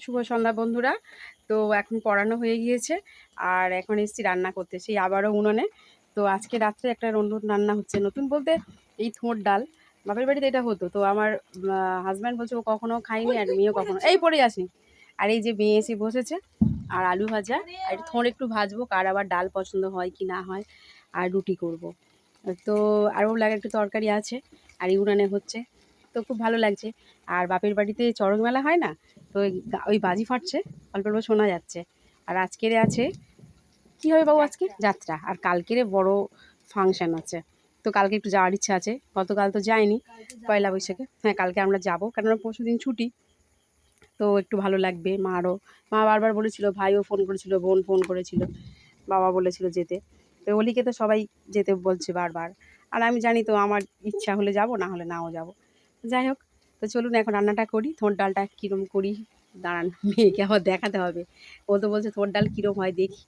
শুভ সন্ধ্যা বন্ধুরা। তো এখন পড়ানো হয়ে গিয়েছে আর এখন এসেছি রান্না করতে, সেই আবারও উনুনে। তো আজকে রাত্রে একটা নতুন রান্না হচ্ছে, নতুন বলতে এই থোঁড় ডাল। বাপের বাড়িতে এটা হতো, তো আমার হাজব্যান্ড বলছে ও কখনো খাইনি আর মেয়েও কখনো, এই পড়ে আসনি। আর এই যে মেয়ে এসে বসেছে, আর আলু ভাজা আর থোঁড় একটু ভাজবো, কার আবার ডাল পছন্দ হয় কি না হয়, আর রুটি করব। তো আরও লাগে একটু তরকারি আছে, আর এই উনানে হচ্ছে, তো খুব ভালো লাগছে। আর বাপের বাড়িতে চড়ক মেলা হয় না, তো ওই বাজি ফাটছে, অল্প অল্প শোনা যাচ্ছে। আর আজকের আছে কী হবে বাবু, আজকে যাত্রা, আর কালকের বড় ফাংশান আছে। তো কালকে একটু যাওয়ার ইচ্ছা আছে, গতকাল তো যাইনি পয়লা বৈশাখে। হ্যাঁ, কালকে আমরা যাবো, কেননা পরশু দিন ছুটি, তো একটু ভালো লাগবে। মা বারবার বলেছিল, ভাইও ফোন করেছিল, বোন ফোন করেছিল, বাবা বলেছিল যেতে। তো অলিকে তো সবাই যেতে বলছে বারবার, আর আমি জানি তো আমার ইচ্ছা হলে যাব, না হলে নাও যাব। যাই হোক, তো চলুন এখন রান্নাটা করি। থোড় ডালটা কীরকম করি দাঁড়ান, মেয়েকে আবার দেখাতে হবে। ও তো বলছে থোড় ডাল কীরকম হয় দেখি।